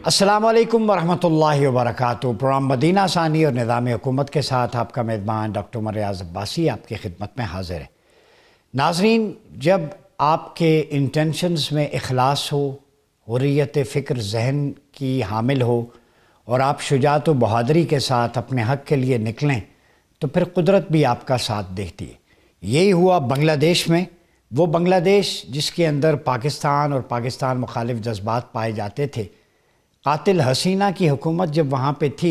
السلام علیکم ورحمۃ اللہ وبرکاتہ۔ پروگرام مدینہ ثانی اور نظام حکومت کے ساتھ آپ کا میزبان ڈاکٹر عمر ریاض عباسی آپ کی خدمت میں حاضر ہے۔ ناظرین، جب آپ کے انٹینشنز میں اخلاص ہو، حریت فکر ذہن کی حامل ہو اور آپ شجاعت و بہادری کے ساتھ اپنے حق کے لیے نکلیں تو پھر قدرت بھی آپ کا ساتھ دیتی ہے۔ یہی ہوا بنگلہ دیش میں، وہ بنگلہ دیش جس کے اندر پاکستان اور پاکستان مخالف جذبات پائے جاتے تھے۔ قاتل حسینہ کی حکومت جب وہاں پہ تھی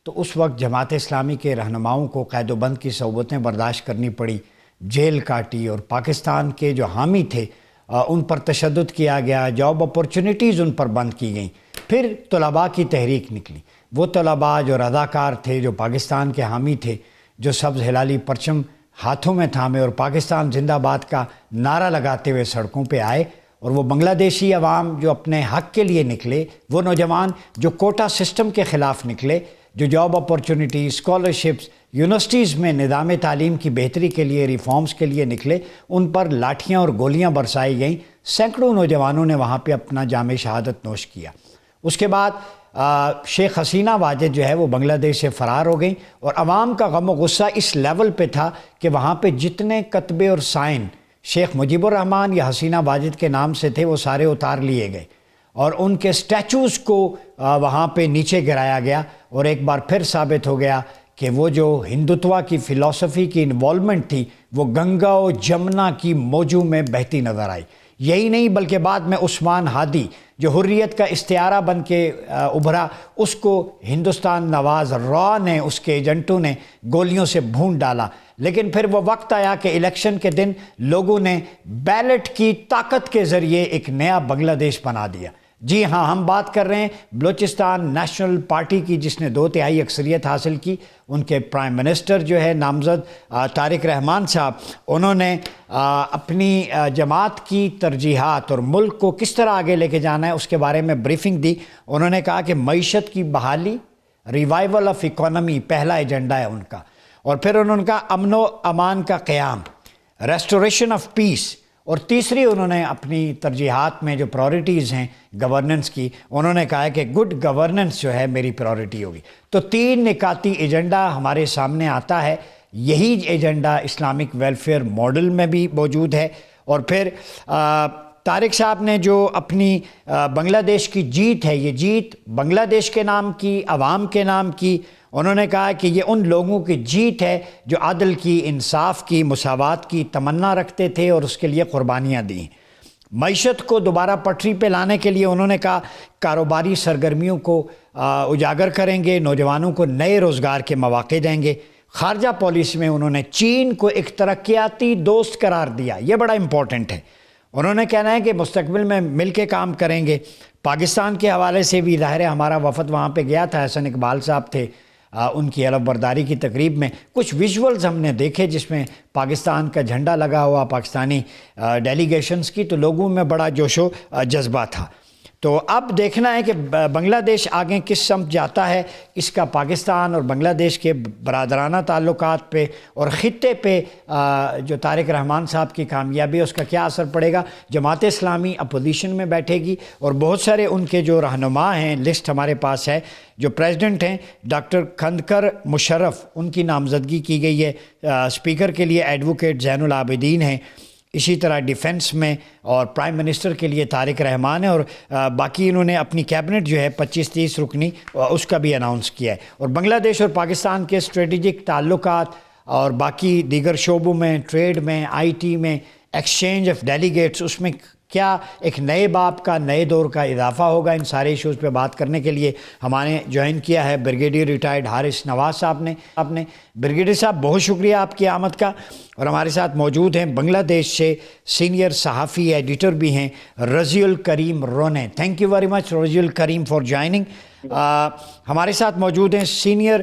تو اس وقت جماعت اسلامی کے رہنماؤں کو قید و بند کی صعوبتیں برداشت کرنی پڑی، جیل کاٹی، اور پاکستان کے جو حامی تھے ان پر تشدد کیا گیا، جاب اپورچونٹیز ان پر بند کی گئیں۔ پھر طلباء کی تحریک نکلی، وہ طلباء جو رضاکار تھے، جو پاکستان کے حامی تھے، جو سبز ہلالی پرچم ہاتھوں میں تھامے اور پاکستان زندہ باد کا نعرہ لگاتے ہوئے سڑکوں پہ آئے، اور وہ بنگلہ دیشی عوام جو اپنے حق کے لیے نکلے، وہ نوجوان جو کوٹا سسٹم کے خلاف نکلے، جو جاب اپورچونٹی، اسکالرشپس، یونیورسٹیز میں نظام تعلیم کی بہتری کے لیے، ریفارمز کے لیے نکلے، ان پر لاٹھیاں اور گولیاں برسائی گئیں۔ سینکڑوں نوجوانوں نے وہاں پہ اپنا جام شہادت نوش کیا۔ اس کے بعد شیخ حسینہ واجد جو ہے وہ بنگلہ دیش سے فرار ہو گئیں، اور عوام کا غم و غصہ اس لیول پہ تھا کہ وہاں پہ جتنے کتبے اور سائن شیخ مجیب الرحمن یا حسینہ واجد کے نام سے تھے وہ سارے اتار لیے گئے، اور ان کے سٹیچوز کو وہاں پہ نیچے گرایا گیا، اور ایک بار پھر ثابت ہو گیا کہ وہ جو ہندوتوا کی فلسفی کی انوالومنٹ تھی وہ گنگا و جمنا کی موجوں میں بہتی نظر آئی۔ یہی نہیں بلکہ بعد میں عثمان ہادی جو حریت کا استعارہ بن کے ابھرا، اس کو ہندوستان نواز را نے، اس کے ایجنٹوں نے گولیوں سے بھون ڈالا۔ لیکن پھر وہ وقت آیا کہ الیکشن کے دن لوگوں نے بیلٹ کی طاقت کے ذریعے ایک نیا بنگلہ دیش بنا دیا۔ جی ہاں، ہم بات کر رہے ہیں بلوچستان نیشنل پارٹی کی، جس نے 2/3 اکثریت حاصل کی۔ ان کے پرائم منسٹر جو ہے نامزد طارق رحمان صاحب، انہوں نے اپنی جماعت کی ترجیحات اور ملک کو کس طرح آگے لے کے جانا ہے اس کے بارے میں بریفنگ دی۔ انہوں نے کہا کہ معیشت کی بحالی، ریوائیول آف اکانومی پہلا ایجنڈا ہے ان کا، اور پھر انہوں نے کہا امن و امان کا قیام، ریسٹوریشن آف پیس، اور تیسری انہوں نے اپنی ترجیحات میں جو پرائورٹیز ہیں گورننس کی، انہوں نے کہا کہ گڈ گورننس جو ہے میری پرائورٹی ہوگی۔ تو 3 نکاتی ایجنڈا ہمارے سامنے آتا ہے۔ یہی ایجنڈا اسلامک ویلفیئر ماڈل میں بھی موجود ہے۔ اور پھر طارق صاحب نے جو اپنی بنگلہ دیش کی جیت ہے، یہ جیت بنگلہ دیش کے نام کی، عوام کے نام کی۔ انہوں نے کہا کہ یہ ان لوگوں کی جیت ہے جو عدل کی، انصاف کی، مساوات کی تمنا رکھتے تھے اور اس کے لیے قربانیاں دیں۔ معیشت کو دوبارہ پٹری پہ لانے کے لیے انہوں نے کہا کاروباری سرگرمیوں کو اجاگر کریں گے، نوجوانوں کو نئے روزگار کے مواقع دیں گے۔ خارجہ پالیسی میں انہوں نے چین کو ایک ترقیاتی دوست قرار دیا، یہ بڑا امپورٹنٹ ہے۔ انہوں نے کہنا ہے کہ مستقبل میں مل کے کام کریں گے۔ پاکستان کے حوالے سے بھی ظاہر ہے ہمارا وفد وہاں پہ گیا تھا، حسن اقبال صاحب تھے، ان کی علف برداری کی تقریب میں کچھ ویژولز ہم نے دیکھے جس میں پاکستان کا جھنڈا لگا ہوا، پاکستانی ڈیلیگیشنز کی، تو لوگوں میں بڑا جوش و جذبہ تھا۔ تو اب دیکھنا ہے کہ بنگلہ دیش آگے کس سمت جاتا ہے، اس کا پاکستان اور بنگلہ دیش کے برادرانہ تعلقات پہ اور خطے پہ جو طارق رحمان صاحب کی کامیابی ہے اس کا کیا اثر پڑے گا۔ جماعت اسلامی اپوزیشن میں بیٹھے گی، اور بہت سارے ان کے جو رہنما ہیں، لسٹ ہمارے پاس ہے، جو پریزیڈنٹ ہیں ڈاکٹر کھندکر مشرف، ان کی نامزدگی کی گئی ہے۔ اسپیکر کے لیے ایڈوکیٹ زین العابدین ہیں، اسی طرح ڈیفنس میں اور پرائم منسٹر کے لیے طارق رحمان ہے، اور باقی انہوں نے اپنی کیبنٹ جو ہے 25-30 رکنی اس کا بھی اناؤنس کیا ہے۔ اور بنگلہ دیش اور پاکستان کے اسٹریٹجک تعلقات اور باقی دیگر شعبوں میں، ٹریڈ میں، آئی ٹی میں، ایکسچینج آف ڈیلیگیٹس، اس میں کیا ایک نئے باب کا، نئے دور کا اضافہ ہوگا۔ ان سارے ایشوز پہ بات کرنے کے لیے ہمارے جوائن کیا ہے بریگیڈیئر ریٹائرڈ حارث نواز صاحب نے۔ بریگیڈیئر صاحب بہت شکریہ آپ کی آمد کا، اور ہمارے ساتھ موجود ہیں بنگلہ دیش سے سینئر صحافی ایڈیٹر بھی ہیں رضی الکریم رونے۔ تھینک یو ویری مچ رضی الکریم فار جوائننگ۔ ہمارے ساتھ موجود ہیں سینئر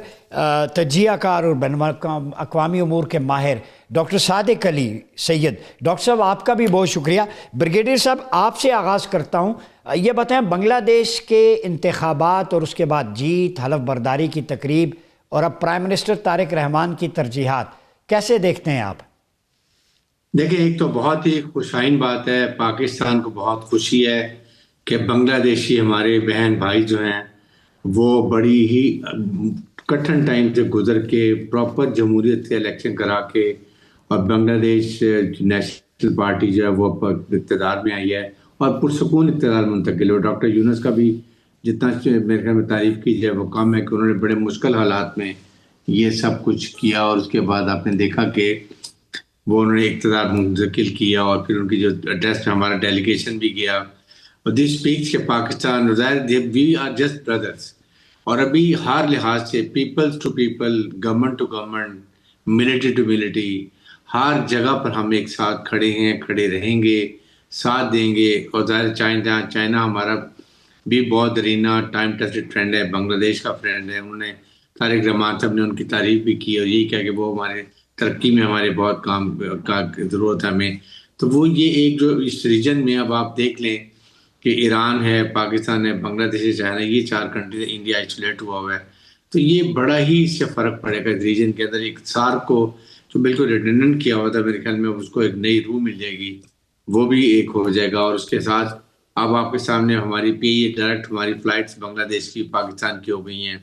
تجزیہ کار اور بین الاقوامی امور کے ماہر ڈاکٹر صادق علی سید۔ ڈاکٹر صاحب آپ کا بھی بہت شکریہ۔ بریگیڈیئر صاحب آپ سے آغاز کرتا ہوں، یہ بتائیں بنگلہ دیش کے انتخابات اور اس کے بعد جیت، حلف برداری کی تقریب، اور اب پرائم منسٹر طارق رحمان کی ترجیحات کیسے دیکھتے ہیں آپ؟ دیکھیں، ایک تو بہت ہی خوشائن بات ہے، پاکستان کو بہت خوشی ہے کہ بنگلہ دیشی ہمارے بہن بھائی جو ہیں وہ بڑی ہی کٹھن ٹائم سے گزر کے پراپر جمہوریت سے الیکشن کرا کے اور بنگلہ دیش نیشنل پارٹی جو ہے وہ اقتدار میں آئی ہے اور پرسکون اقتدار منتقل ہو. ڈاکٹر یونس کا بھی جتنا میرے خیال میں تعریف کی جائے وہ کم ہے کہ انہوں نے بڑے مشکل حالات میں یہ سب کچھ کیا اور اس کے بعد آپ نے دیکھا کہ وہ انہوں نے اقتدار منتقل کیا اور پھر ان کی جو ایڈریس میں ہمارا ڈیلیگیشن بھی گیا اور دس اسپیکس کہ Pakistan we are just brothers. اور ابھی ہر لحاظ سے people to people, government to government, military to military, ہر جگہ پر ہم ایک ساتھ کھڑے ہیں، کھڑے رہیں گے، ساتھ دیں گے. اور ظاہر چائنا ہمارا بھی بہت درینہ ٹائم ٹیسٹڈ فرینڈ ہے، بنگلہ دیش کا فرینڈ ہے. انہوں نے طارق رحمان صاحب نے ان کی تعریف بھی کی اور یہی کہا کہ وہ ہمارے ترقی میں ہمارے بہت کام کا ضرورت ہے ہمیں. تو وہ یہ ایک جو اس ریجن میں اب آپ دیکھ لیں کہ ایران ہے، پاکستان ہے، بنگلہ دیش ہے، چائنا، یہ 4 کنٹریز، انڈیا آئسولیٹ ہوا ہوا ہے. تو یہ بڑا ہی اس سے فرق پڑے گا ریجن کے اندر. ایک سار کو جو بالکل ریڈنڈنٹ کیا ہوا تھا میرے خیال میں اس کو ایک نئی روح مل جائے گی، وہ بھی ایک ہو جائے گا. اور اس کے ساتھ اب آپ کے سامنے ہماری پی ڈائریکٹ ہماری فلائٹس بنگلہ دیش کی پاکستان کی ہو گئی ہیں.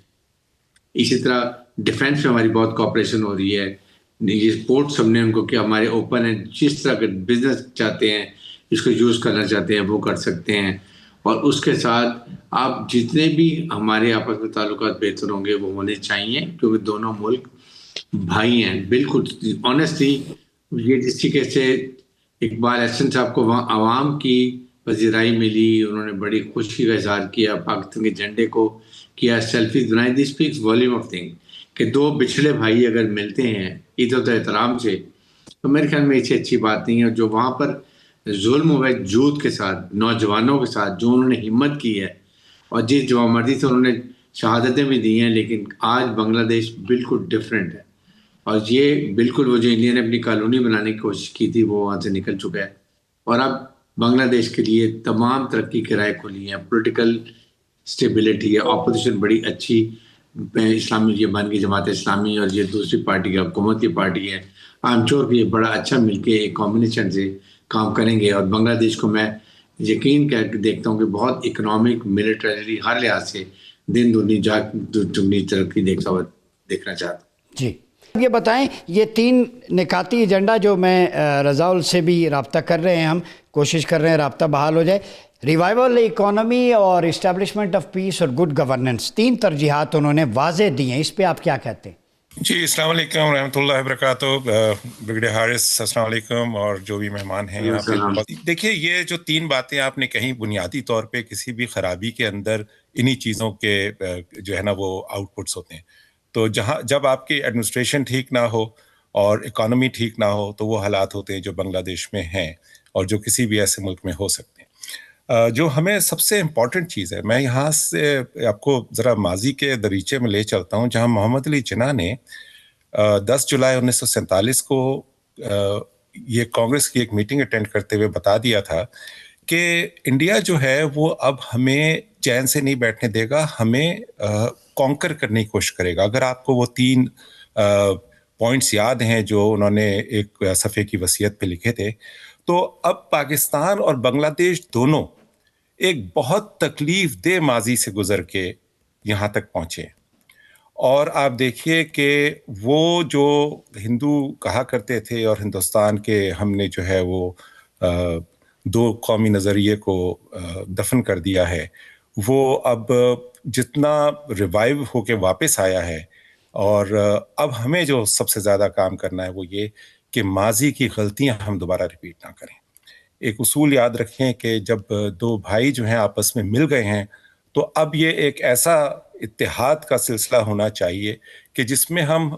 اسی طرح ڈیفینس میں ہماری بہت کوآپریشن ہو رہی ہے. یہ پورٹس ہم نے ان کو کہ ہمارے اوپن ہیں، جس طرح کے بزنس چاہتے ہیں اس کو یوز کرنا چاہتے ہیں وہ کر سکتے ہیں. اور اس کے ساتھ آپ جتنے بھی ہمارے آپس میں تعلقات بہتر ہوں گے وہ ہونے چاہیے کیونکہ دونوں ملک بھائی ہیں. بالکل آنیسٹلی یہ جس طریقے سے اقبال احسن صاحب کو وہاں عوام کی پذیرائی ملی، انہوں نے بڑی خوشی کا اظہار کیا، پاکستان کے جھنڈے کو کیا، سیلفیز بنائی. دس اسپیکس والیوم آف تھنگ کہ 2 بچھڑے بھائی اگر ملتے ہیں عزت و احترام سے تو میرے خیال میں اس سے اچھی بات نہیں ہے. جو وہاں پر ظلم ہوا ہے جود کے ساتھ، نوجوانوں کے ساتھ جو انہوں نے ہمت کی ہے اور جس جو مرضی سے انہوں نے شہادتیں بھی دی ہیں، لیکن آج بنگلہ دیش بالکل ڈفرینٹ ہے. اور یہ بالکل وہ جو انڈیا نے اپنی کالونی بنانے کی کوشش کی تھی وہ وہاں سے نکل چکا ہے. اور اب بنگلہ دیش کے لیے تمام ترقی کے رائے کھلی ہیں، پولیٹیکل اسٹیبلٹی ہے، اپوزیشن بڑی اچھی اسلامی یہ بن گئی، جماعت اسلامی اور یہ دوسری پارٹی کا حکومت کی پارٹی ہے. آئی ایم شیور کہ یہ بڑا اچھا مل کے ایک کمبینیشن سے کام کریں گے. اور بنگلہ دیش کو میں یقین کر کے دیکھتا ہوں کہ بہت اکنامک ملٹری ہر لحاظ سے دن دگنی ترقی دیکھنا چاہتا ہوں. جی یہ بتائیں، یہ 3 نکاتی ایجنڈا جو میں رضاء سے بھی رابطہ کر رہے ہیں، ہم کوشش کر رہے ہیں رابطہ بحال ہو جائے. ریوائول اکانومی اور اسٹیبلشمنٹ آف پیس اور گڈ گورننس، 3 ترجیحات انہوں نے واضح دی ہیں، اس پہ آپ کیا کہتے ہیں؟ جی السلام علیکم رحمۃ اللہ وبرکاتہ. برگیڈیئر حارث السلام علیکم اور جو بھی مہمان ہیں یہاں پہ. دیکھیے یہ جو 3 باتیں آپ نے کہیں بنیادی طور پہ کسی بھی خرابی کے اندر انہی چیزوں کے جو ہے نا وہ آؤٹ پٹس ہوتے ہیں. تو جب آپ کی ایڈمنسٹریشن ٹھیک نہ ہو اور اکانومی ٹھیک نہ ہو تو وہ حالات ہوتے ہیں جو بنگلہ دیش میں ہیں اور جو کسی بھی ایسے ملک میں ہو سکتے ہیں. جو ہمیں سب سے امپورٹنٹ چیز ہے، میں یہاں سے آپ کو ذرا ماضی کے دریچے میں لے چلتا ہوں جہاں محمد علی جناح نے 10 جولائی 1947 کو یہ کانگریس کی ایک میٹنگ اٹینڈ کرتے ہوئے بتا دیا تھا کہ انڈیا جو ہے وہ اب ہمیں چین سے نہیں بیٹھنے دے گا، ہمیں کانکر کرنے کی کوشش کرے گا. اگر آپ کو وہ 3 پوائنٹس یاد ہیں جو انہوں نے ایک صفحے کی وصیت پہ لکھے تھے، تو اب پاکستان اور بنگلہ دیش دونوں ایک بہت تکلیف دہ ماضی سے گزر کے یہاں تک پہنچے. اور آپ دیکھیے کہ وہ جو ہندو کہا کرتے تھے اور ہندوستان کے ہم نے جو ہے وہ 2 قومی نظریے کو دفن کر دیا ہے، وہ اب جتنا ریوائیو ہو کے واپس آیا ہے. اور اب ہمیں جو سب سے زیادہ کام کرنا ہے وہ یہ کہ ماضی کی غلطیاں ہم دوبارہ ریپیٹ نہ کریں. ایک اصول یاد رکھیں کہ جب 2 بھائی جو ہیں آپس میں مل گئے ہیں تو اب یہ ایک ایسا اتحاد کا سلسلہ ہونا چاہیے کہ جس میں ہم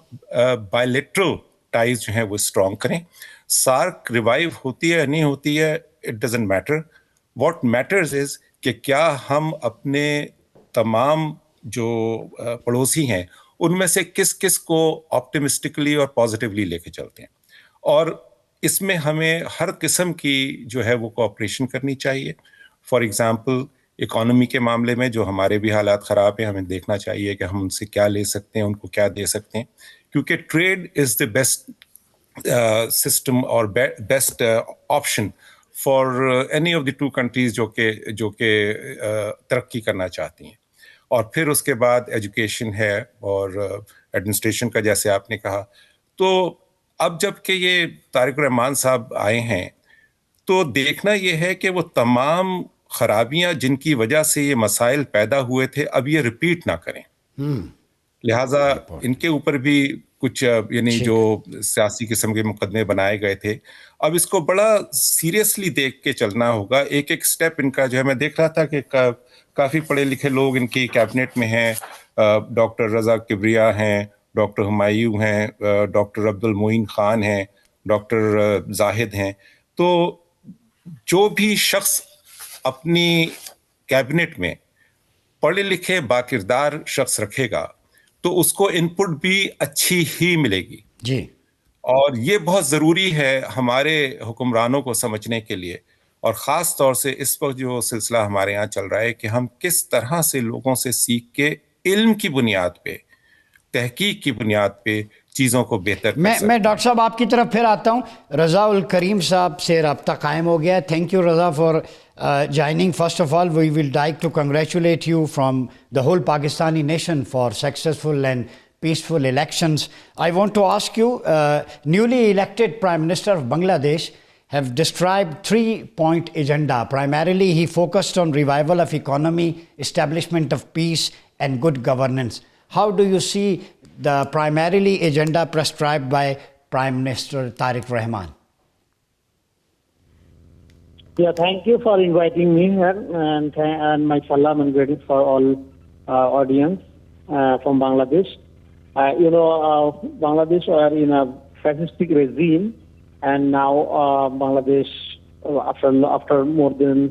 بائیلیٹرل ٹائز جو ہیں وہ اسٹرانگ کریں. سارک ریوائیو ہوتی ہے نہیں ہوتی ہے it doesn't matter. What matters is کہ کیا ہم اپنے تمام جو پڑوسی ہیں ان میں سے کس کس کو آپٹیمسٹکلی اور پازیٹیولی لے کے چلتے ہیں. اور اس میں ہمیں ہر قسم کی جو ہے وہ کوآپریشن کرنی چاہیے. فار ایگزامپل اکانومی کے معاملے میں جو ہمارے بھی حالات خراب ہیں، ہمیں دیکھنا چاہیے کہ ہم ان سے کیا لے سکتے ہیں، ان کو کیا دے سکتے ہیں، کیونکہ trade is the best system اور best option for any of the two countries جو کہ ترقی کرنا چاہتی ہیں. اور پھر اس کے بعد ایجوکیشن ہے اور ایڈمنسٹریشن کا جیسے آپ نے کہا. تو اب جب کہ یہ طارق الرحمان صاحب آئے ہیں تو دیکھنا یہ ہے کہ وہ تمام خرابیاں جن کی وجہ سے یہ مسائل پیدا ہوئے تھے اب یہ ریپیٹ نہ کریں. لہٰذا ان کے اوپر بھی کچھ یعنی جو سیاسی قسم کے مقدمے بنائے گئے تھے اب اس کو بڑا سیریسلی دیکھ کے چلنا ہوگا. ایک ایک سٹیپ ان کا جو ہے میں دیکھ رہا تھا کہ کافی پڑھے لکھے لوگ ان کی کیبنٹ میں ہیں. ڈاکٹر رضا کبریا ہیں, ڈاکٹر ہمایوں ہیں, ڈاکٹر عبد المعین خان ہیں, ڈاکٹر زاہد ہیں. تو جو بھی شخص اپنی کیبنٹ میں پڑھے لکھے باکردار شخص رکھے گا تو اس کو ان پٹ بھی اچھی ہی ملے گی. جی, اور یہ بہت ضروری ہے ہمارے حکمرانوں کو سمجھنے کے لیے, اور خاص طور سے اس وقت جو سلسلہ ہمارے یہاں چل رہا ہے کہ ہم کس طرح سے لوگوں سے سیکھ کے علم کی بنیاد پہ, تحقیق کی بنیاد پہ چیزوں کو بہتر کر سکتے. میں ڈاکٹر صاحب آپ کی طرف پھر آتا ہوں. رضا الکریم صاحب سے رابطہ قائم ہو گیا. Thank you Raza for joining. First of all, we will like to congratulate you from the whole Pakistani nation for successful and peaceful elections. I want to ask you, newly elected Prime Minister of Bangladesh have described 3-point agenda. Primarily, he focused on revival of economy, establishment of peace and good governance. How do you see the primarily agenda prescribed by Prime Minister Tariq Rahman? Yeah, thank you for inviting me here, and my salam and greetings for all audience from Bangladesh. Bangladesh are in a fascistic regime, and now Bangladesh, after more than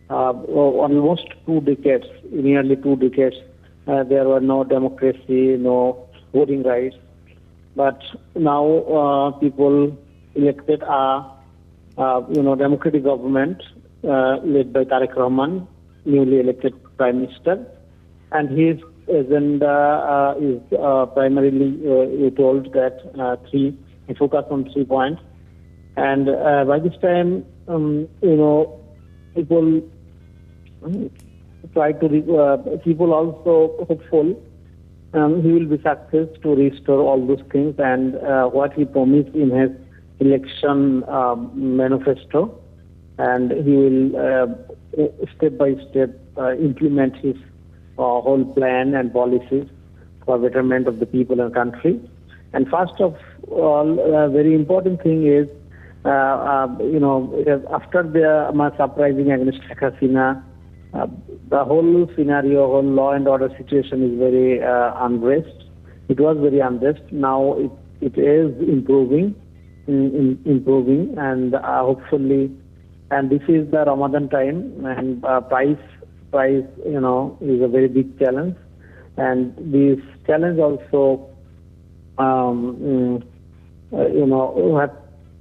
almost 2 decades, nearly 2 decades, there were no democracy, no voting rights. But now people elected a democratic government led by Tariq Rahman, newly elected Prime Minister, and his agenda is primarily, you told that he focused on 3 points, and by this time, people try to, people also hopeful he will be success to restore all those things, and what he promised in his election manifesto, and he will step by step implement his whole plan and policies for betterment of the people and country. And first of all, a very important thing is, after the uprising against Sheikh Hasina, the whole scenario, whole law and order situation is very unrest. It was very unrest. Now it is improving, and hopefully, and this is the Ramadan time, and price is a very big challenge, and this challenge also have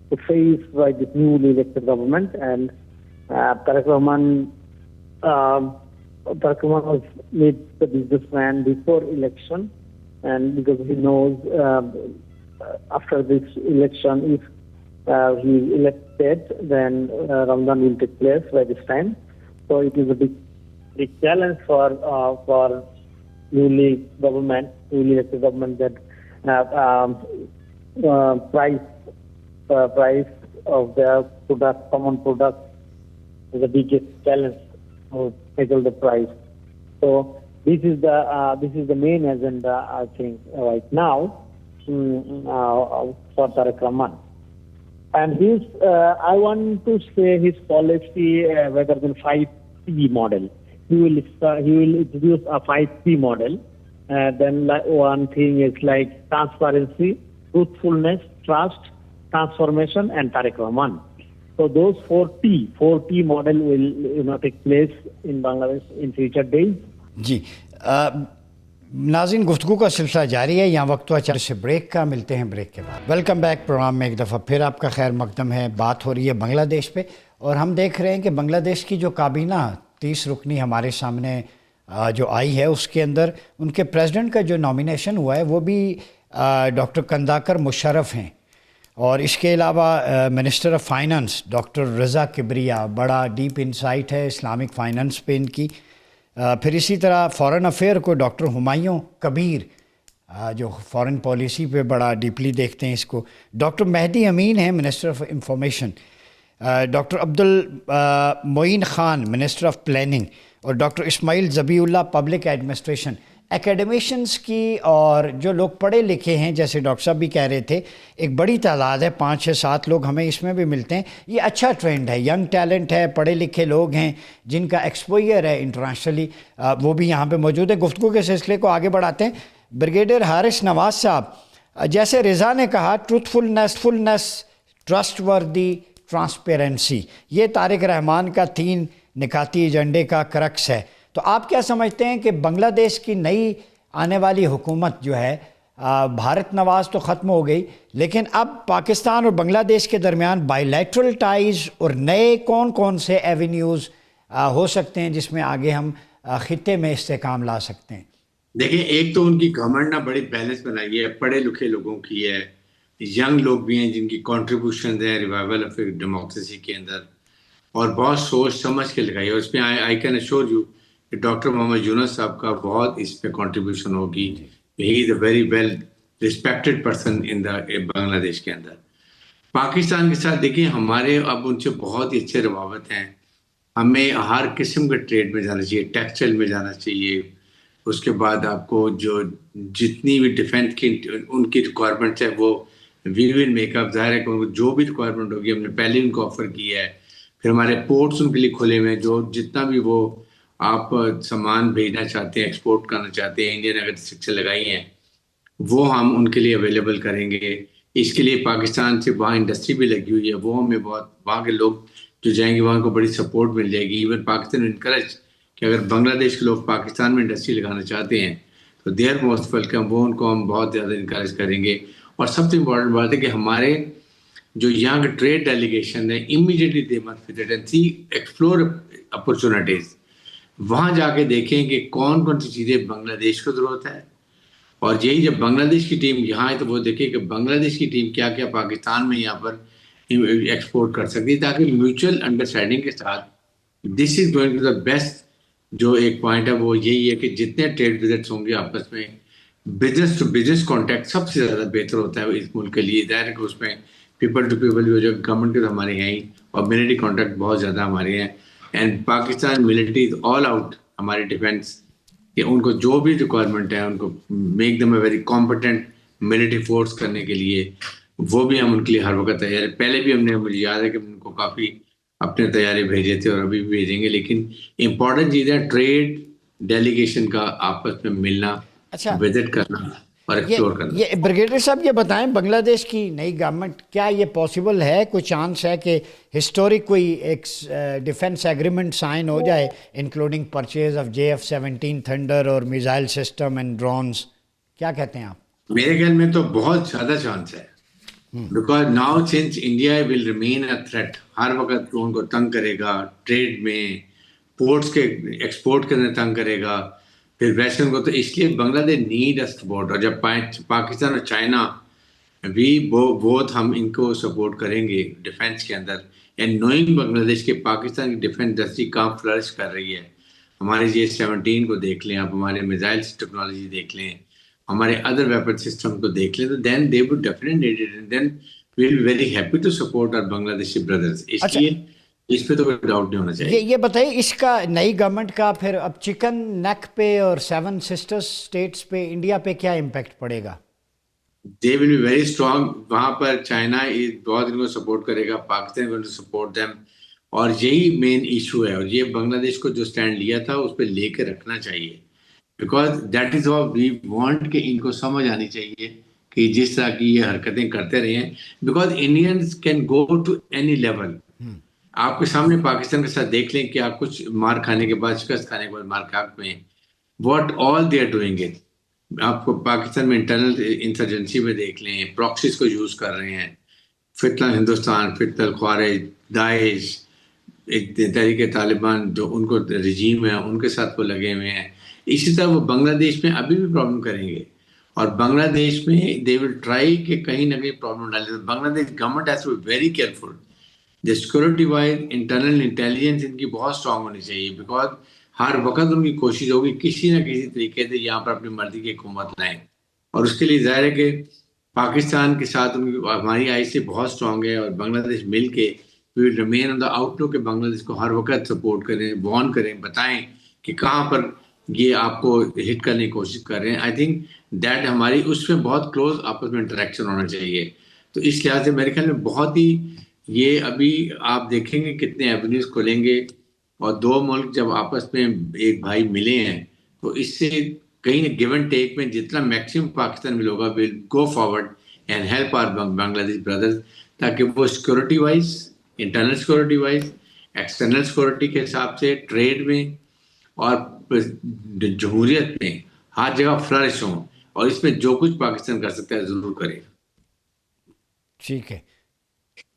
to face by this newly elected government. And Tariq Rahman was made the businessman before election, and because he knows after this election, if he is elected, then Ramadan will take place by this time. So it is a big challenge for newly elected government that price of their product, common product, is the biggest challenge to tackle the price. So this is the main agenda, I think, right now for Tariq Rahman. And his, I want to say his policy rather than 5P model. He will introduce a 5P model. Then one thing is like transparency, truthfulness, trust, transformation, and Tariq Rahman. So those 4T model will take place in Bangladesh in future days. جی ناظرین گفتگو کا سلسلہ جاری ہے. یہاں وقت ہوا چلے سے بریک کا, ملتے ہیں بریک کے بعد. ویلکم بیک پروگرام میں ایک دفعہ پھر آپ کا خیر مقدم ہے. بات ہو رہی ہے بنگلہ دیش پہ, اور ہم دیکھ رہے ہیں کہ بنگلہ دیش کی جو کابینہ 30 رکنی ہمارے سامنے جو آئی ہے, اس کے اندر ان کے پریزیڈنٹ کا جو نامینیشن ہوا ہے وہ بھی ڈاکٹر کنداکر مشرف ہیں, اور اس کے علاوہ منسٹر آف فائنانس ڈاکٹر رضا کبریا، بڑا ڈیپ انسائٹ ہے اسلامک فائنانس پہ ان کی. پھر اسی طرح فارن افیئر کو ڈاکٹر ہمایوں کبیر جو فارن پالیسی پہ بڑا ڈیپلی دیکھتے ہیں اس کو. ڈاکٹر مہدی امین ہیں minister of information. Doctor Abdul المعین Khan minister of planning, اور ڈاکٹر اسماعیل ذبی اللہ پبلک ایڈمنسٹریشن. اکیڈمیشنز کی اور جو لوگ پڑھے لکھے ہیں جیسے ڈاکٹر صاحب بھی کہہ رہے تھے ایک بڑی تعداد ہے، 5-6-7 لوگ ہمیں اس میں بھی ملتے ہیں. یہ اچھا ٹرینڈ ہے، ینگ ٹیلنٹ ہے، پڑھے لکھے لوگ ہیں جن کا ایکسپوئر ہے انٹرنیشنلی، وہ بھی یہاں پہ موجود ہے. گفتگو کے سلسلے کو آگے بڑھاتے ہیں. بریگیڈیئر حارث نواز صاحب، جیسے رضا نے کہا فلنس، ٹرسٹ وردی، ٹرانسپیرنسی، یہ طارق رحمان کا 3 نکاتی ایجنڈے کا کرکس ہے. تو آپ کیا سمجھتے ہیں کہ بنگلہ دیش کی نئی آنے والی حکومت جو ہے، بھارت نواز تو ختم ہو گئی، لیکن اب پاکستان اور بنگلہ دیش کے درمیان بائی لیٹرل ٹائز اور نئے کون سے ایونیوز ہو سکتے ہیں جس میں آگے ہم خطے میں استحکام لا سکتے ہیں؟ دیکھیں، ایک تو ان کی گورنمنٹ نے بڑی بیلنس بنائی ہے، پڑھے لکھے لوگوں کی ہے، ینگ لوگ بھی ہیں جن کی کنٹریبیوشن ہے ریوائول آف ڈیموکریسی کے اندر، اور بہت سوچ سمجھ کے لگائی ہے. اور اس میں آئی کین ایشور یو کہ ڈاکٹر محمد یونس صاحب کا بہت اس پہ کنٹریبیوشن ہوگی. He is a very well respected person in the Bangladesh کے اندر. پاکستان کے ساتھ دیکھیں، ہمارے اب ان سے بہت ہی اچھے روابط ہیں. ہمیں ہر قسم کے ٹریڈ میں جانا چاہیے، ٹیکسٹائل میں جانا چاہیے. اس کے بعد آپ کو جو جتنی بھی ڈیفینس کی ان کی ریکوائرمنٹس ہے وہ وی ول میک اپ. ظاہر ہے کہ ان کو جو بھی ریکوائرمنٹ ہوگی ہم نے پہلے ان کو آفر کیا ہے. پھر ہمارے پورٹس ان کے لیے کھلے ہوئے ہیں، جو جتنا بھی وہ آپ سامان بھیجنا چاہتے ہیں، ایکسپورٹ کرنا چاہتے ہیں، انڈین ایگریکلچر لگائی ہیں، وہ ہم ان کے لیے اویلیبل کریں گے. اس کے لیے پاکستان سے وہاں انڈسٹری بھی لگی ہوئی ہے، وہ ہمیں بہت، وہاں کے لوگ جو جائیں گے وہاں کو بڑی سپورٹ مل جائے گی. ایون پاکستان انکریج کہ اگر بنگلہ دیش کے لوگ پاکستان میں انڈسٹری لگانا چاہتے ہیں تو دے آر موسٹ ویلکم، وہ ان کو ہم بہت زیادہ انکریج کریں گے. اور سب سے امپورٹنٹ بات ہے کہ ہمارے جو یہاں کے ٹریڈ ڈیلیگیشن ہے immediately they must visit and see explore opportunities. وہاں جا کے دیکھیں کہ کون سی چیزیں بنگلہ دیش کو ضرورت ہے، اور یہی جب بنگلہ دیش کی ٹیم یہاں ہے تو وہ دیکھے کہ بنگلہ دیش کی ٹیم کیا کیا پاکستان میں یہاں پر ایکسپورٹ کر سکتی ہے، تاکہ میوچل انڈرسٹینڈنگ کے ساتھ this is going to the best. جو ایک پوائنٹ ہے وہ یہی ہے کہ جتنے ٹریڈ وزٹس ہوں گے آپس میں، بزنس ٹو بزنس کانٹیکٹ سب سے زیادہ بہتر ہوتا ہے اس ملک کے لیے. ظاہر ہے کہ اس میں پیپل ٹو پیپل جو گورنمنٹ کے ہمارے ہیں ہی، اور ملٹری کانٹیکٹ بہت زیادہ ہمارے ہیں. And Pakistan military is all out ہمارے ڈیفینس، کہ ان کو جو بھی ریکوائرمنٹ ہے ان کو make them a very competent military force کرنے کے لیے، وہ بھی ہم ان کے لیے ہر وقت تیار ہیں. پہلے بھی ہم نے، مجھے یاد ہے کہ ان کو کافی اپنے تیاری بھیجے تھے اور ابھی بھی بھیجیں گے. لیکن امپورٹنٹ چیز ہے ٹریڈ ڈیلیگیشن کا آپس میں ملنا، وزٹ کرنا اور ایکسپلور کرنا. یہ بریگیڈیئر صاحب یہ بتائیں، بنگلہ دیش کی نئی گورنمنٹ، کیا یہ پاسبل ہے، کوئی چانس ہے کہ ہسٹورک کوئی ایک ڈیفینس ایگریمنٹ سائن ہو جائے including purchase of JF-17 thunder اور میزائل سسٹم اینڈ ڈرونز؟ کیا کہتے ہیں آپ؟ میرے خیال میں تو بہت زیادہ چانس ہے، because now since India will remain a threat, ہر وقت ان کو تنگ کرے گا ٹریڈ میں، پورٹس کے ایکسپورٹ کرنے تنگ کرے گا، پھر ویسٹرن کو. تو اس لیے بنگلہ دیش نیڈ اے سپورٹ. اور جب پاکستان اور چائنا بھی بہت ہم ان کو سپورٹ کریں گے ڈیفینس کے اندر. اینڈ نوئنگ بنگلہ دیش کے پاکستان کی ڈیفینس انڈسٹری کہاں فلرش کر رہی ہے. ہمارے JF-17 کو دیکھ لیں آپ، ہمارے میزائلس ٹیکنالوجی دیکھ لیں، ہمارے ادر ویپن سسٹم کو دیکھ لیں، تو then they would definitely need it, and then we will be very happy to support our Bangladeshi brothers. اس لیے اس پہ تو کوئی ڈاؤٹ نہیں ہونا چاہیے. یہ بتائیے، اس کا نئی گورنمنٹ کا پھر اب چکن نیک پہ اور 7 سسٹر اسٹیٹس پہ، انڈیا پہ کیا امپیکٹ پڑے گا؟ They will be very strong. وہاں پر چائنا بہت ان کو سپورٹ کرے گا، Pakistan going to support them. اور یہی مین ایشو ہے، اور یہ بنگلہ دیش کو جو اسٹینڈ لیا تھا اس پہ لے کے رکھنا چاہیے، because that is how we want, کہ ان کو سمجھ آنی چاہیے کہ جس طرح کی یہ حرکتیں کرتے رہے ہیں، because Indians can go to any level. آپ کے سامنے پاکستان کے ساتھ دیکھ لیں کہ آپ کچھ مار کھانے کے بعد، شکست کھانے کے بعد مار کھاک میں what all they are doing it. آپ کو پاکستان میں انٹرنل انسرجنسی میں دیکھ لیں، پراکسیز کو یوز کر رہے ہیں، فتنہ ہندوستان، فتنہ الخوارج، داعش، ایک تحریک طالبان جو ان کو رجیم ہے ان کے ساتھ وہ لگے ہوئے ہیں. اسی طرح وہ بنگلہ دیش میں ابھی بھی پرابلم کریں گے. اور بنگلہ دیش میں دے ول ٹرائی کہ کہیں نہ کہیں پرابلم ڈالے. Bangladesh government has to be very careful. The security wise internal intelligence ان کی بہت اسٹرانگ ہونی چاہیے, بیکاز ہر وقت ان کی کوشش ہوگی کسی نہ کسی طریقے سے یہاں پر اپنی مرضی کی حکومت لائیں. اور اس کے لیے ظاہر ہے کہ پاکستان کے ساتھ ہماری آئی سے بہت اسٹرانگ ہے, اور بنگلہ دیش مل کے وی will remain on the out لک کہ بنگلہ دیش کو ہر وقت سپورٹ کریں, وارن کریں, بتائیں کہ کہاں پر یہ آپ کو ہٹ کرنے کی کوشش کر رہے ہیں. آئی تھنک دیٹ ہماری اس میں بہت کلوز آپس میں انٹریکشن ہونا چاہیے. تو اس لحاظ سے میرے خیال میں بہت ہی یہ ابھی آپ دیکھیں گے کتنے ایونیوز کھلیں گے, اور دو ملک جب آپس میں ایک بھائی ملے ہیں تو اس سے کہیں نہ گیو اینڈ ٹیک میں جتنا میکسیمم پاکستان میں لوگا will go forward and help our Bangladesh brothers, تاکہ وہ security wise, internal security wise, external security کے حساب سے, ٹریڈ میں اور جمہوریت میں ہر جگہ فلرش ہوں, اور اس میں جو کچھ پاکستان کر سکتا ہے ضرور کرے. ٹھیک ہے.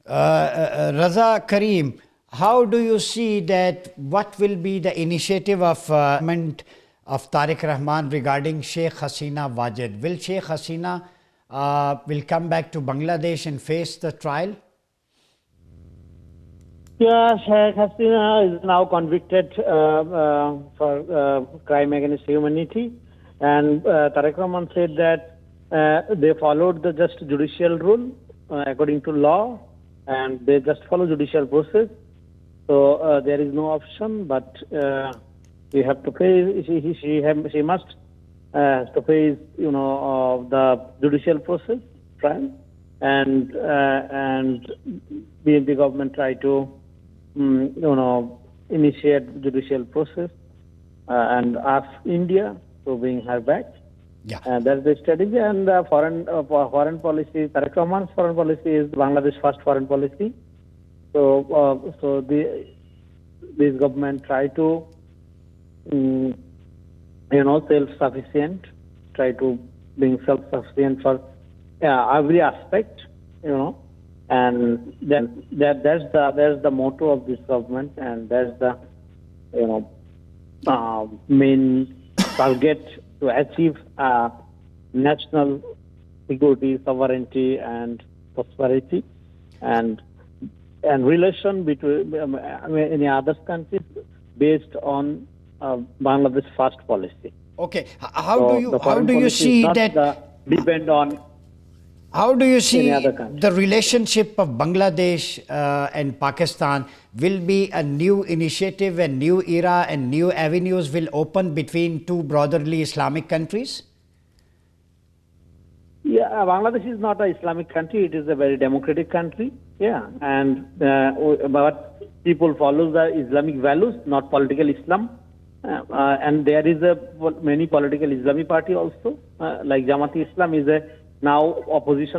Raza Karim, how do you see that what will be the initiative of government of Tariq Rahman regarding Sheikh Hasina Wajid? Will Sheikh Hasina will come back to Bangladesh and face the trial? Yeah, Sheikh Hasina is now convicted for crime against humanity, and Tariq Rahman said that they followed the just judicial rule according to law, and they just follow judicial process. So there is no option, but we have to face. She must to face, the judicial process trial, and the government try to initiate judicial process and ask India to bring her back. Yeah. That's the strategy. And foreign policy, Tariq Rahman's foreign policy is Bangladesh first foreign policy. So this government try to self-sufficient, try to being self-sufficient for every aspect, and then that's the motto of this government, and that's the main target to achieve national security, sovereignty, and prosperity, and relation between any other countries based on Bangladesh first policy. Okay, how do you see that depend on? How do you see country. The relationship of Bangladesh and Pakistan will be a new initiative, a new era, and new avenues will open between two brotherly Islamic countries? Yeah, Bangladesh is not an Islamic country. It is a very democratic country. Yeah, and but people follow the Islamic values, not political Islam. And there is many political Islamic party also, like Jamaat Islam is a now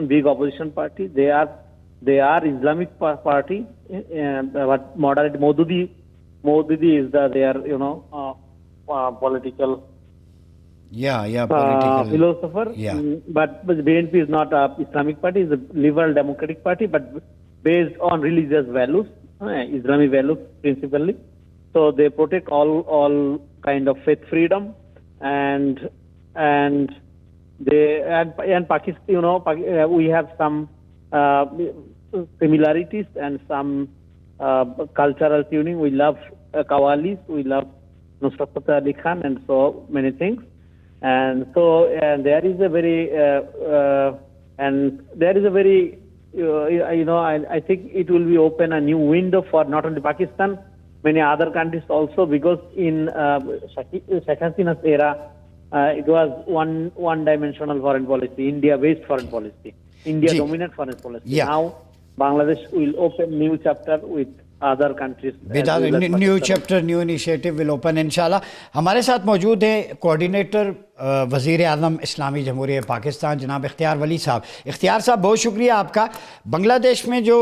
big opposition party. They are Islamic party, but moderate Maududi is their political political philosopher. Yeah. But BNP is not a Islamic party; it's a liberal democratic party, but based on religious values, Islamic values principally. So they protect all kind of faith freedom, and Pakistan, we have some similarities and some cultural tuning. We love Qawwalis, we love Nusrat Fateh Ali Khan, and so many things. And so there is a very I think it will be open a new window for not only Pakistan, many other countries also, because in Sheikh Hasina's era, it was one-dimensional foreign policy, India-based foreign policy, India-dominant foreign policy. Yeah. Now, Bangladesh will open new chapter with other countries. With other new chapter, new initiative will open inshallah. ہمارے ساتھ موجود ہیں coordinator وزیر اعظم اسلامی جمہوریہ پاکستان جناب اختیار ولی صاحب. اختیار صاحب بہت شکریہ آپ کا. بنگلہ دیش میں جو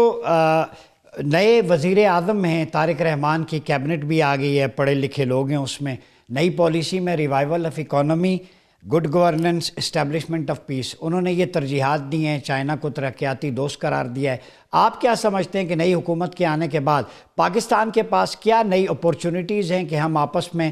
نئے وزیر اعظم ہیں طارق رحمان کی کیبنٹ بھی آ گئی ہے, پڑھے لکھے لوگ ہیں اس میں. نئی پالیسی میں revival of economy, good governance, establishment of peace, انہوں نے یہ ترجیحات دی ہیں. چائنا کو ترقیاتی دوست قرار دیا ہے. آپ کیا سمجھتے ہیں کہ نئی حکومت کے آنے کے بعد پاکستان کے پاس کیا نئی اپورچونیٹیز ہیں کہ ہم آپس میں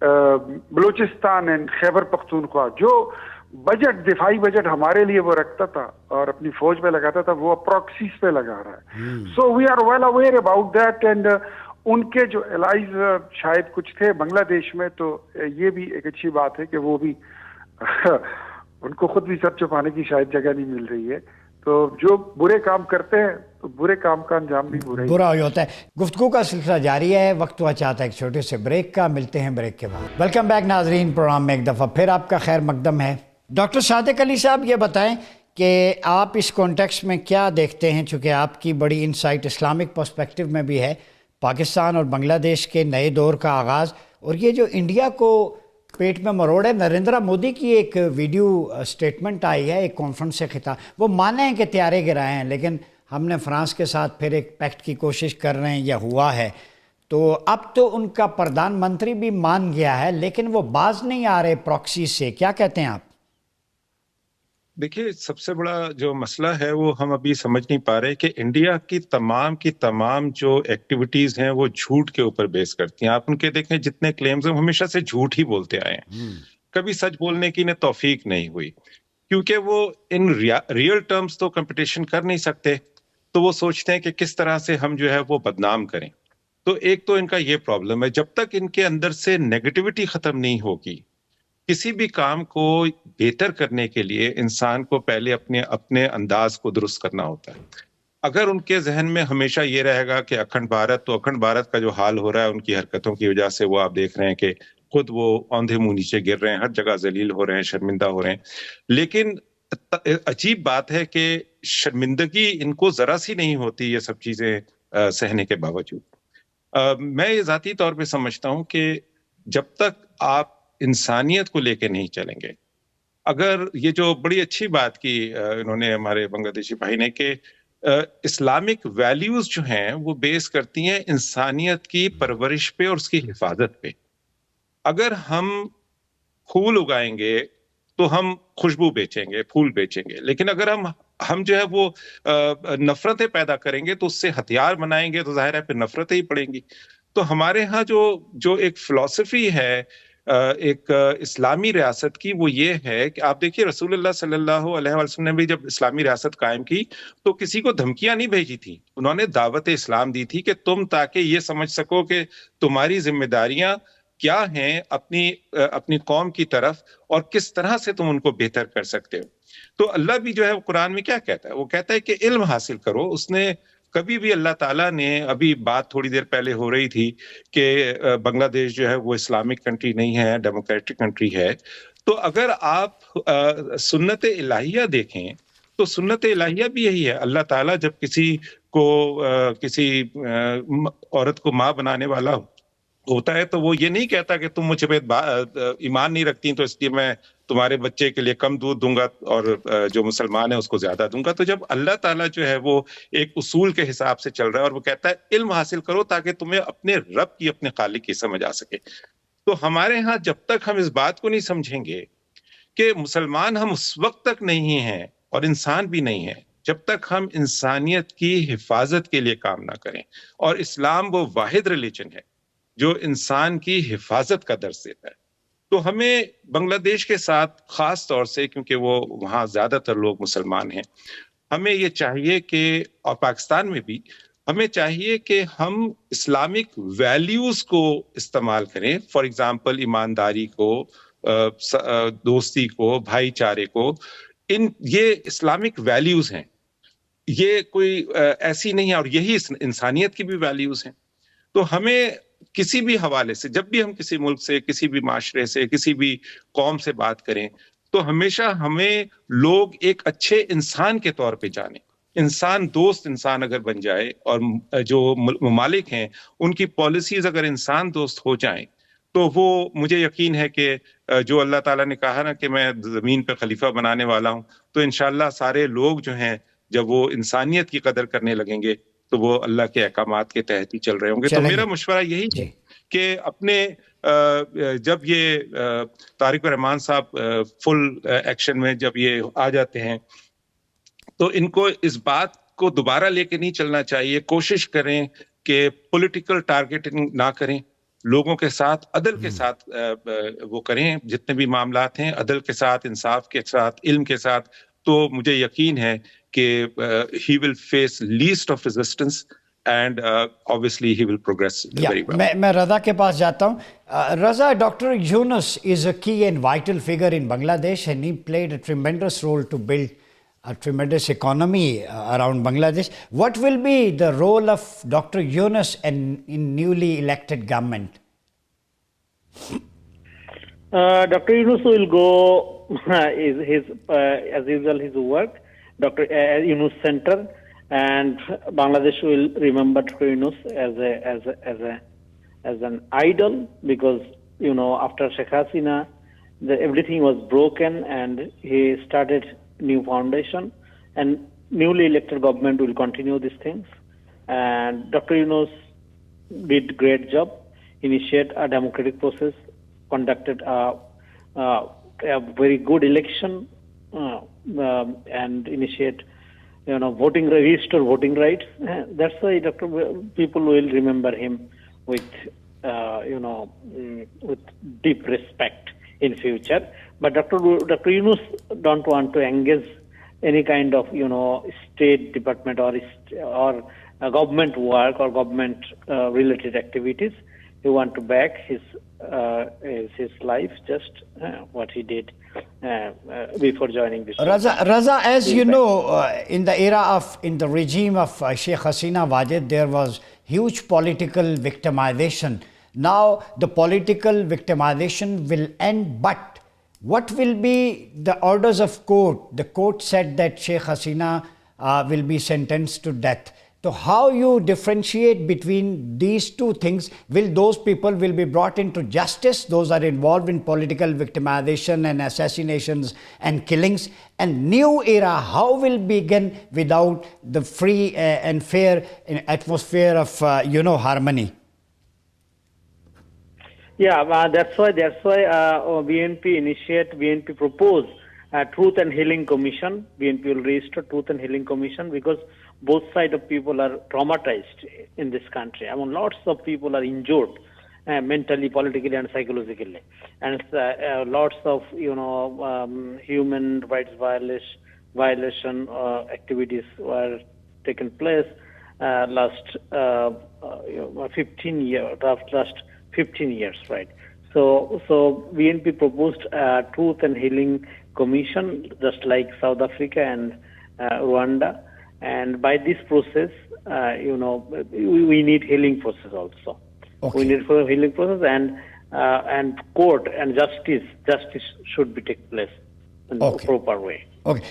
بلوچستان اینڈ خیبر پختونخوا جو بجٹ دفاعی بجٹ ہمارے لیے وہ رکھتا تھا اور اپنی فوج پہ لگاتا تھا وہ پراکسیز پہ لگا رہا ہے. So we are well aware about that. And ان کے جو الائز شاید کچھ تھے بنگلہ دیش میں, تو یہ بھی ایک اچھی بات ہے کہ وہ بھی ان کو خود بھی سر چھپانے کی شاید جگہ نہیں مل رہی ہے. تو جو برے کام کرتے ہیں تو برے کام کا انجام بھی برا ہی ہوتا ہے. گفتگو کا سلسلہ جاری ہے, وقت ہوا چاہتا ہے ایک چھوٹے سے بریک کا, ملتے ہیں بریک کے بعد. ویلکم بیک ناظرین, پروگرام میں ایک دفعہ پھر آپ کا خیر مقدم ہے. ڈاکٹر صادق علی صاحب یہ بتائیں کہ آپ اس کانٹیکسٹ میں کیا دیکھتے ہیں, چونکہ آپ کی بڑی انسائٹ اسلامک پرسپیکٹو میں بھی ہے, پاکستان اور بنگلہ دیش کے نئے دور کا آغاز, اور یہ جو انڈیا کو پیٹ میں مروڑے. نریندر مودی کی ایک ویڈیو سٹیٹمنٹ آئی ہے, ایک کانفرنس سے خطاب. وہ مانے ہیں کہ طیارے گرائے ہیں, لیکن ہم نے فرانس کے ساتھ پھر ایک پیکٹ کی کوشش کر رہے ہیں, یا ہوا ہے. تو اب تو ان کا پردھان منتری بھی مان گیا ہے, لیکن وہ باز نہیں آ رہے پراکسی سے. کیا کہتے ہیں آپ؟ دیکھیے, سب سے بڑا جو مسئلہ ہے وہ ہم ابھی سمجھ نہیں پا رہے کہ انڈیا کی تمام جو ایکٹیویٹیز ہیں وہ جھوٹ کے اوپر بیس کرتی ہیں. آپ ان کے دیکھیں جتنے کلیمز ہیں ہمیشہ سے جھوٹ ہی بولتے آئے ہیں, کبھی سچ بولنے کی انہیں توفیق نہیں ہوئی, کیونکہ وہ ان ریئل ٹرمز تو کمپٹیشن کر نہیں سکتے, تو وہ سوچتے ہیں کہ کس طرح سے ہم جو ہے وہ بدنام کریں. تو ایک تو ان کا یہ پرابلم ہے, جب تک ان کے اندر سے نیگیٹیوٹی ختم نہیں ہوگی, کسی بھی کام کو بہتر کرنے کے لیے انسان کو پہلے اپنے انداز کو درست کرنا ہوتا ہے. اگر ان کے ذہن میں ہمیشہ یہ رہے گا کہ اکھنڈ بھارت, تو اکھنڈ بھارت کا جو حال ہو رہا ہے ان کی حرکتوں کی وجہ سے, وہ آپ دیکھ رہے ہیں کہ خود وہ اوندھے منہ نیچے گر رہے ہیں, ہر جگہ ذلیل ہو رہے ہیں, شرمندہ ہو رہے ہیں. لیکن عجیب بات ہے کہ شرمندگی ان کو ذرا سی نہیں ہوتی یہ سب چیزیں سہنے کے باوجود. میں یہ ذاتی طور پہ سمجھتا ہوں کہ جب تک آپ انسانیت کو لے کے نہیں چلیں گے, اگر یہ جو بڑی اچھی بات کی انہوں نے ہمارے بنگلہ دیشی بھائی نے کہ اسلامک ویلیوز جو ہیں وہ بیس کرتی ہیں انسانیت کی پرورش پہ اور اس کی حفاظت پہ. اگر ہم پھول اگائیں گے تو ہم خوشبو بیچیں گے, پھول بیچیں گے, لیکن اگر ہم جو ہے وہ نفرتیں پیدا کریں گے تو اس سے ہتھیار بنائیں گے, تو ظاہر ہے پھر نفرتیں ہی پڑیں گی. تو ہمارے ہاں جو ایک فلسفی ہے ایک اسلامی ریاست کی, وہ یہ ہے کہ آپ دیکھیے رسول اللہ صلی اللہ علیہ وسلم نے بھی جب اسلامی ریاست قائم کی تو کسی کو دھمکیاں نہیں بھیجی تھی, انہوں نے دعوت اسلام دی تھی کہ تم تاکہ یہ سمجھ سکو کہ تمہاری ذمہ داریاں کیا ہیں اپنی قوم کی طرف, اور کس طرح سے تم ان کو بہتر کر سکتے ہو. تو اللہ بھی جو ہے قرآن میں کیا کہتا ہے, وہ کہتا ہے کہ علم حاصل کرو. اس نے کبھی بھی اللہ تعالیٰ نے, ابھی بات تھوڑی دیر پہلے ہو رہی تھی کہ بنگلہ دیش جو ہے وہ اسلامک کنٹری نہیں ہے, ڈیموکریٹک کنٹری ہے. تو اگر آپ سنت الہیہ دیکھیں تو سنت الہیہ بھی یہی ہے. اللہ تعالیٰ جب کسی عورت کو ماں بنانے والا ہوتا ہے تو وہ یہ نہیں کہتا کہ تم مجھ پہ ایمان نہیں رکھتی تو اس لیے میں تمہارے بچے کے لیے کم دودھ دوں گا اور جو مسلمان ہے اس کو زیادہ دوں گا. تو جب اللہ تعالیٰ جو ہے وہ ایک اصول کے حساب سے چل رہا ہے اور وہ کہتا ہے علم حاصل کرو تاکہ تمہیں اپنے رب کی, اپنے خالق کی سمجھ آ سکے. تو ہمارے ہاں جب تک ہم اس بات کو نہیں سمجھیں گے کہ مسلمان ہم اس وقت تک نہیں ہیں اور انسان بھی نہیں ہیں جب تک ہم انسانیت کی حفاظت کے لیے کام نہ کریں. اور اسلام وہ واحد ریلیجن ہے جو انسان کی حفاظت کا درس دیتا ہے. تو ہمیں بنگلہ دیش کے ساتھ خاص طور سے, کیونکہ وہ وہاں زیادہ تر لوگ مسلمان ہیں, ہمیں یہ چاہیے کہ, اور پاکستان میں بھی ہمیں چاہیے کہ ہم اسلامک ویلیوز کو استعمال کریں. فار ایگزامپل ایمانداری کو, دوستی کو, بھائی چارے کو. یہ اسلامک ویلیوز ہیں, یہ کوئی ایسی نہیں ہے, اور یہی انسانیت کی بھی ویلیوز ہیں. تو ہمیں کسی بھی حوالے سے, جب بھی ہم کسی ملک سے, کسی بھی معاشرے سے, کسی بھی قوم سے بات کریں تو ہمیشہ ہمیں لوگ ایک اچھے انسان کے طور پہ جانیں. انسان دوست انسان اگر بن جائے, اور جو ممالک ہیں ان کی پالیسیز اگر انسان دوست ہو جائیں, تو وہ مجھے یقین ہے کہ جو اللہ تعالیٰ نے کہا نا کہ میں زمین پہ خلیفہ بنانے والا ہوں, تو انشاءاللہ سارے لوگ جو ہیں جب وہ انسانیت کی قدر کرنے لگیں گے تو وہ اللہ کے احکامات کے تحت ہی چل رہے ہوں گے. تو میرا مشورہ یہی ہے کہ اپنے جب یہ طارق الرحمان صاحب فل ایکشن میں جب یہ آ جاتے ہیں تو ان کو اس بات کو دوبارہ لے کے نہیں چلنا چاہیے. کوشش کریں کہ پولیٹیکل ٹارگیٹنگ نہ کریں, لوگوں کے ساتھ عدل کے ساتھ وہ کریں جتنے بھی معاملات ہیں، عدل کے ساتھ، انصاف کے ساتھ، علم کے ساتھ، تو مجھے یقین ہے کہ he will face least of resistance and obviously he will progress very well. میں رضا کے پاس جاتا ہوں. Raza, doctor Yunus is a key and vital figure in Bangladesh and he played a tremendous role to build a tremendous economy around Bangladesh. What will be the role of Dr. Yunus in newly elected government? Dr. Yunus will go as usual his work, Dr. Yunus Center, and Bangladesh will remember Dr. Yunus as an idol, because after Sheikh Hasina, everything was broken, and he started new foundation, and newly elected government will continue these things. And Dr. Yunus did great job, initiate a democratic process, conducted a very good election, and initiate restore voting rights. That's why people will remember him with with deep respect in future. But Dr. Yunus don't want to engage any kind of state department or government work or government related activities. He want to back his life, just what he did before joining this. Raza, as you know, in the regime of Sheikh Hasina Wajid, there was huge political victimization. Now the political victimization will end, but what will be the orders of court? The court said that Sheikh Hasina will be sentenced to death. So how you differentiate between these two things? Will those people will be brought into justice, those are involved in political victimization and assassinations and killings? And new era, how will begin without the free and fair atmosphere of harmony? Yeah, that's why BNP propose Truth and Healing Commission. BNP will register Truth and Healing Commission, because both sides of people are traumatized in this country. I mean, lots of people are injured mentally, politically, and psychologically, and lots of human rights violation activities were taken place last 15 years, right? So BNP proposed Truth and Healing Commission, just like South Africa and Rwanda. And by this process, we need healing process also. Okay. We need for healing process, and court and justice should be take place in the proper way. Okay.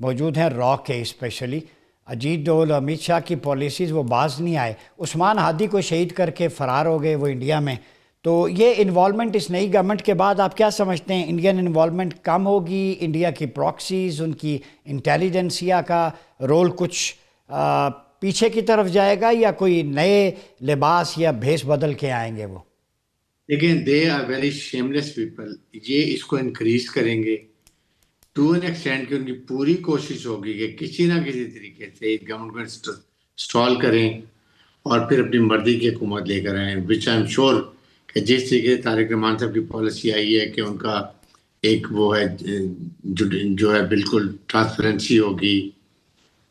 موجود ہیں، را کے especially Ajit ڈول امت شاہ کی policies وہ باز نہیں آئے، عثمان ہادی کو شہید کر کے فرار ہو گئے وہ انڈیا میں. تو یہ انوالومنٹ اس نئی گورنمنٹ کے بعد آپ کیا سمجھتے ہیں؟ انڈین انوالومنٹ کم ہوگی؟ انڈیا کی پراکسیز، ان کی انٹیلیجنسیا کا رول کچھ پیچھے کی طرف جائے گا، یا کوئی نئے لباس یا بھیس بدل کے آئیں گے وہ؟ لیکن دے آر ویری شیملیس پیپل. یہ اس کو انکریز کریں گے ٹو این ایکسٹینٹ کہ ان کی پوری کوشش ہوگی کہ کسی نہ کسی طریقے سے گورنمنٹ کو اسٹال کریں اور پھر اپنی مرضی کی حکومت لے کر آئیں. وچ آئی ایم شیور کہ جس طریقے سے طارق رحمان صاحب کی پالیسی آئی ہے کہ ان کا ایک وہ ہے جو ہے بالکل ٹرانسپیرنسی ہوگی،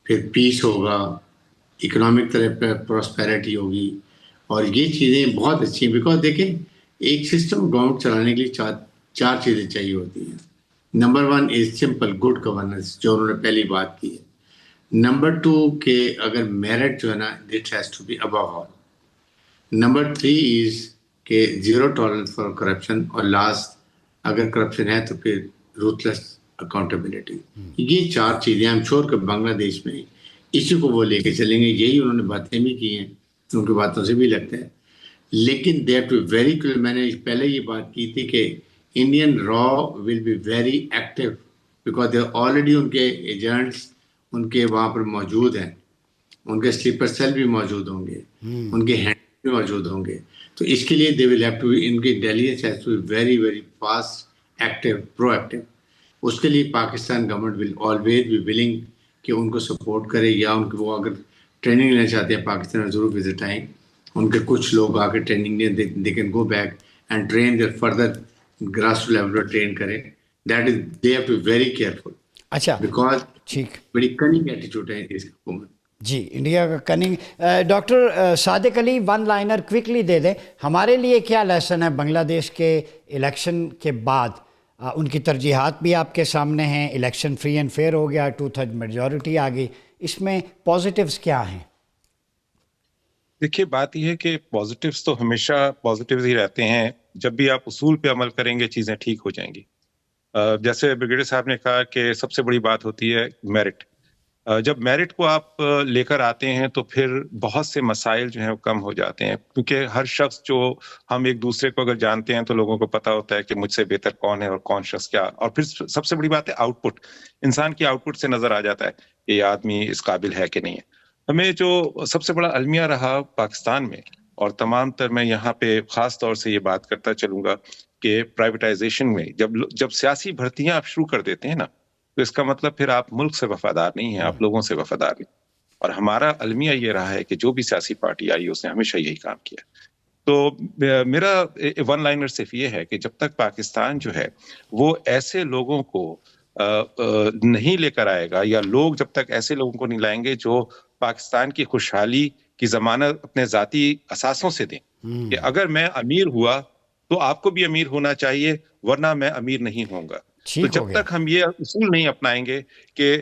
پھر پیس ہوگا، اکنامک طرح پہ پراسپیرٹی ہوگی، اور یہ چیزیں بہت اچھی ہیں. بیکاز دیکھیں ایک سسٹم گورنمنٹ چلانے کے لیے چار چیزیں چاہیے ہوتی ہیں. Number 1 is simple good governance, جو انہوں نے پہلی بات کی ہے. نمبر 2 کہ اگر میرٹ جو ہے نا it has to be above all. Number 3 is کہ زیرو ٹالرنس فار کرپشن، اور لاسٹ اگر کرپشن ہے تو پھر روتھلیس اکاؤنٹیبلٹی. یہ چار چیزیں ہم شور کہ بنگلہ دیش میں اسی کو وہ لے کے چلیں گے. یہی انہوں نے باتیں بھی کی ہیں، ان کی باتوں سے بھی لگتا ہے. لیکن they have to very clear, میں نے پہلے یہ بات کی تھی کہ انڈین را will be very active because they already ان کے ایجنٹس ان کے وہاں پر موجود ہیں، ان کے سلیپر سیل بھی موجود ہوں گے، ان کے ہینڈ بھی موجود ہوں گے. تو اس کے لیے دے ول ہیو ٹو، ان کی intelligence has to be very very fast, active, proactive. اس کے لیے Pakistan government will always be willing کہ ان کو سپورٹ کرے، یا ان کو وہ اگر ٹریننگ لینا چاہتے ہیں پاکستان میں ضرور وزٹ آئیں. ان کے کچھ لوگ آ کے ٹریننگ لیں، they can go back and train there further grass level پر ٹرین کریں. That is they have to very careful. اچھا بیکاز ٹھیک، بڑی کننگ ایٹیٹیوڈ ہے اس حکومت. جی انڈیا کا کننگ. ڈاکٹر صادق علی ون لائنر کوئکلی دے دیں، ہمارے لیے کیا لیسن ہے بنگلہ دیش کے الیکشن کے بعد؟ ان کی ترجیحات بھی آپ کے سامنے ہیں، الیکشن فری اینڈ فیئر ہو گیا، 2/3 میجورٹی آ گئی، اس میں پازیٹیوز کیا ہیں؟ دیکھیے بات یہ ہے کہ پازیٹیوز تو ہمیشہ پازیٹیوز ہی رہتے ہیں. جب بھی آپ اصول پہ عمل کریں گے چیزیں ٹھیک ہو جائیں گی. جیسے بریگیڈیئر صاحب نے کہا کہ سب سے بڑی بات ہوتی ہے میرٹ. جب میرٹ کو آپ لے کر آتے ہیں تو پھر بہت سے مسائل جو ہیں وہ کم ہو جاتے ہیں، کیونکہ ہر شخص جو ہم ایک دوسرے کو اگر جانتے ہیں تو لوگوں کو پتہ ہوتا ہے کہ مجھ سے بہتر کون ہے اور کون شخص کیا. اور پھر سب سے بڑی بات ہے آؤٹ پٹ. انسان کی آؤٹ پٹ سے نظر آ جاتا ہے کہ یہ آدمی اس قابل ہے کہ نہیں ہے. ہمیں جو سب سے بڑا المیہ رہا پاکستان میں، اور تمام تر میں یہاں پہ خاص طور سے یہ بات کرتا چلوں گا کہ پرائیویٹائزیشن میں جب سیاسی بھرتیاں آپ شروع کر دیتے ہیں نا، تو اس کا مطلب پھر آپ ملک سے وفادار نہیں ہیں، آپ لوگوں سے وفادار نہیں. اور ہمارا المیہ یہ رہا ہے کہ جو بھی سیاسی پارٹی آئی اس نے ہمیشہ یہی کام کیا. تو میرا ون لائنر صرف یہ ہے کہ جب تک پاکستان جو ہے وہ ایسے لوگوں کو نہیں لے کر آئے گا، یا لوگ جب تک ایسے لوگوں کو نہیں لائیں گے جو پاکستان کی خوشحالی کی ضمانت اپنے ذاتی اثاثوں سے دیں کہ اگر میں امیر ہوا تو آپ کو بھی امیر ہونا چاہیے، ورنہ میں امیر نہیں ہوں گا. تو جب تک ہم یہ اصول نہیں اپنائیں گے کہ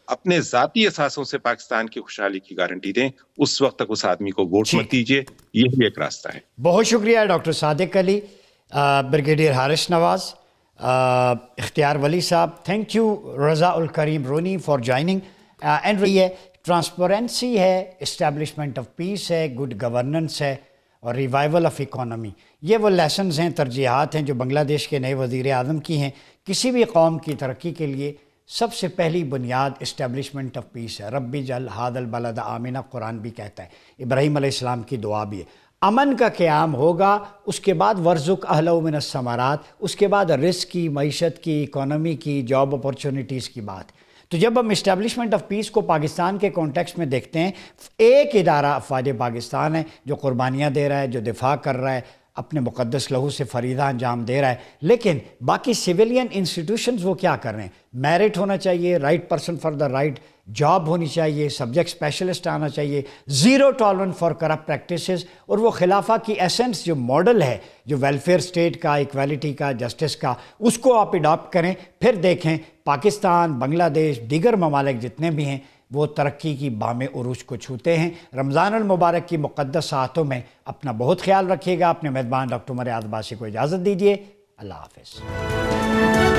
اپنے ذاتی اثاثوں سے پاکستان کی خوشحالی کی گارنٹی دیں، اس وقت تک اس آدمی کو ووٹ مت دیجیے. یہی ایک راستہ ہے. بہت شکریہ ڈاکٹر صادق علی، بریگیڈیئر حارث نواز، اختیار ولی صاحب. تھینک یو رضا الکریم رونی فار جوائننگ. اینڈ یہ ٹرانسپیرنسی ہے، اسٹیبلشمنٹ آف پیس ہے، گڈ گورننس ہے، اور ریوائول آف اکانومی. یہ وہ لیسنز ہیں، ترجیحات ہیں جو بنگلہ دیش کے نئے وزیر اعظم کی ہیں. کسی بھی قوم کی ترقی کے لیے سب سے پہلی بنیاد اسٹیبلشمنٹ آف پیس ہے. ربی جل ہاد البلد آمنہ قرآن بھی کہتا ہے، ابراہیم علیہ السلام کی دعا بھی ہے. امن کا قیام ہوگا، اس کے بعد ورزق اہلہ من الثمرات، اس کے بعد رزق کی، معیشت کی، اکانومی کی، جاب اپورچونیٹیز کی بات. تو جب ہم اسٹیبلشمنٹ آف پیس کو پاکستان کے کانٹیکسٹ میں دیکھتے ہیں، ایک ادارہ افواج پاکستان ہے جو قربانیاں دے رہا ہے، جو دفاع کر رہا ہے، اپنے مقدس لہو سے فریضہ انجام دے رہا ہے. لیکن باقی سویلین انسٹیٹیوشنز وہ کیا کر رہے ہیں؟ میرٹ ہونا چاہیے، right person for the right job ہونی چاہیے، سبجیکٹ اسپیشلسٹ آنا چاہیے، zero tolerance for corrupt practices. اور وہ خلافہ کی ایسنس جو ماڈل ہے، جو ویلفیئر اسٹیٹ کا، ایکویلٹی کا، جسٹس کا، اس کو آپ اڈاپٹ کریں. پھر دیکھیں پاکستان، بنگلہ دیش، دیگر ممالک جتنے بھی ہیں وہ ترقی کی بام عروج کو چھوتے ہیں. رمضان المبارک کی مقدس ساعتوں میں اپنا بہت خیال رکھیے گا. اپنے میزبان ڈاکٹر عمر ریاض عباسی کو اجازت دیجیے. اللہ حافظ.